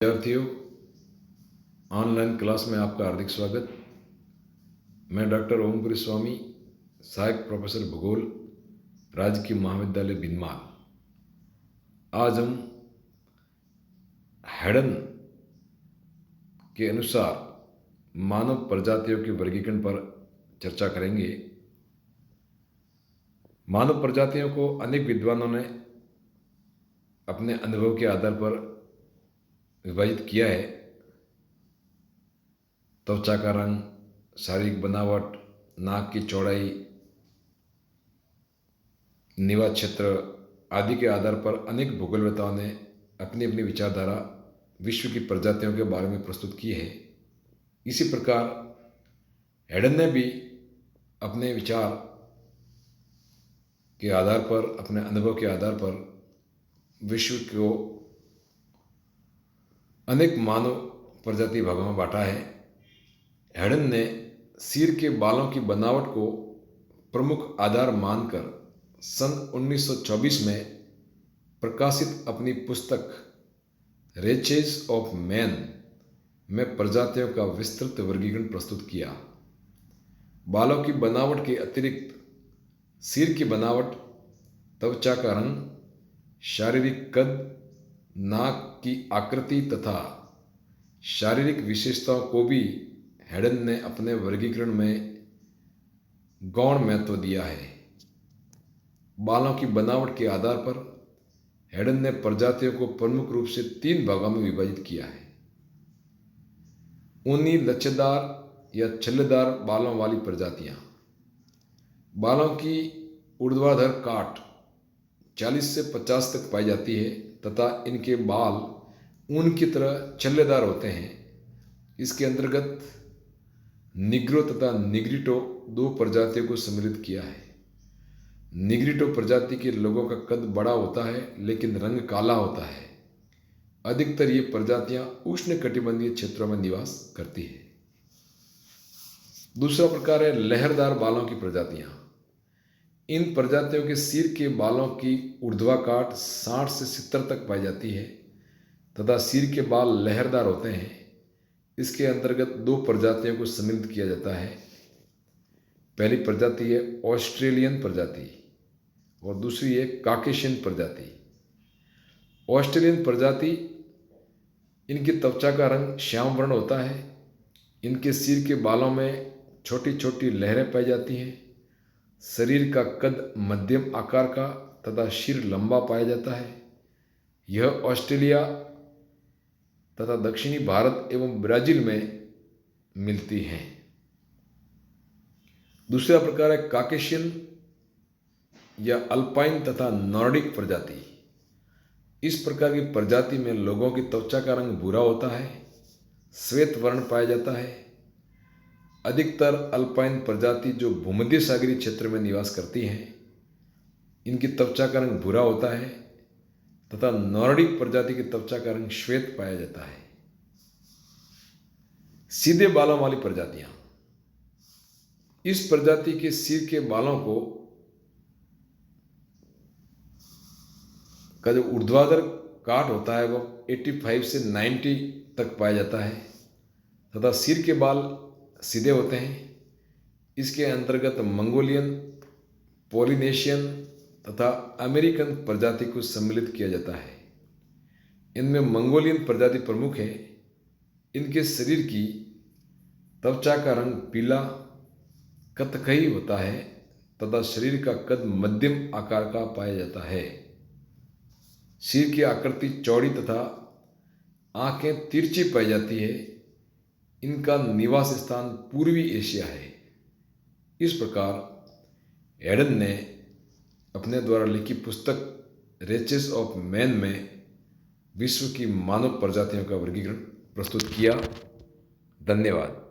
विद्यार्थियों, online class में आपका हार्दिक स्वागत। मैं डॉक्टर ओमपुरी स्वामी, सहायक प्रोफेसर भूगोल, राजकीय महाविद्यालय भिनमाल। आज हम हेडन के अनुसार मानव प्रजातियों के वर्गीकरण पर चर्चा करेंगे। मानव प्रजातियों को अनेक विद्वानों ने अपने अनुभव के आधार पर विभाजित किया है। त्वचा का रंग, शारीरिक बनावट, नाक की चौड़ाई, निवास क्षेत्र आदि के आधार पर अनेक भूगोलवेताओं ने अपनी अपनी विचारधारा विश्व की प्रजातियों के बारे में प्रस्तुत की है। इसी प्रकार हेडन ने भी अपने विचार के आधार पर, अपने अनुभव के आधार पर विश्व को अनेक मानव प्रजाति भागों में बांटा है। हेडन ने सिर के बालों की बनावट को प्रमुख आधार मानकर सन 1924 में प्रकाशित अपनी पुस्तक रेचेस ऑफ मैन में प्रजातियों का विस्तृत वर्गीकरण प्रस्तुत किया। बालों की बनावट के अतिरिक्त सिर की बनावट, त्वचा का रंग, शारीरिक कद, नाक की आकृति तथा शारीरिक विशेषताओं को भी हेडन ने अपने वर्गीकरण में गौण महत्व दिया है। बालों की बनावट के आधार पर हेडन ने प्रजातियों को प्रमुख रूप से 3 भागों में विभाजित किया है। ऊनी, लच्छेदार या छल्लेदार बालों वाली प्रजातियां। बालों की ऊर्ध्वाधर काट 40 से 50 तक पाई जाती है तथा इनके बाल ऊन की तरह छल्लेदार होते हैं। इसके अंतर्गत निग्रो तथा निग्रिटो 2 प्रजातियों को सम्मिलित किया है। निग्रिटो प्रजाति के लोगों का कद बड़ा होता है लेकिन रंग काला होता है। अधिकतर ये प्रजातियां उष्णकटिबंधीय क्षेत्रों में निवास करती है। दूसरा प्रकार है लहरदार बालों की प्रजातियां। इन प्रजातियों के सिर के बालों की ऊर्ध्वाकाट 60 से 70 तक पाई जाती है तथा सिर के बाल लहरदार होते हैं। इसके अंतर्गत 2 प्रजातियों को सम्मिलित किया जाता है। पहली प्रजाति है ऑस्ट्रेलियन प्रजाति और दूसरी है काकेशियन प्रजाति। ऑस्ट्रेलियन प्रजाति, इनकी त्वचा का रंग श्याम वर्ण होता है। इनके सिर के बालों में छोटी छोटी लहरें पाई जाती हैं। शरीर का कद मध्यम आकार का तथा सिर लंबा पाया जाता है। यह ऑस्ट्रेलिया तथा दक्षिणी भारत एवं ब्राजील में मिलती हैं। दूसरा प्रकार है काकेशियन या अल्पाइन तथा नॉर्डिक प्रजाति। इस प्रकार की प्रजाति में लोगों की त्वचा का रंग भूरा होता है, श्वेत वर्ण पाया जाता है। अधिकतर अल्पाइन प्रजाति जो भूमध्य सागरीय क्षेत्र में निवास करती हैं, इनकी त्वचा का रंग भूरा होता है तथा नॉर्डिक प्रजाति की त्वचा का रंग श्वेत पाया जाता है। सीधे बालों वाली प्रजातियां। इस प्रजाति के सिर के बालों का जो ऊर्ध्वाधर काट होता है वह 85 से 90 तक पाया जाता है तथा सिर के बाल सीधे होते हैं। इसके अंतर्गत मंगोलियन, पोलिनेशियन तथा अमेरिकन प्रजाति को सम्मिलित किया जाता है। इनमें मंगोलियन प्रजाति प्रमुख है। इनके शरीर की त्वचा का रंग पीला कत्थई होता है तथा शरीर का कद मध्यम आकार का पाया जाता है। सिर की आकृति चौड़ी तथा आंखें तिरछी पाई जाती है। इनका निवास स्थान पूर्वी एशिया है। इस प्रकार हेडन ने अपने द्वारा लिखी पुस्तक रेचेस ऑफ मैन में विश्व की मानव प्रजातियों का वर्गीकरण प्रस्तुत किया। धन्यवाद।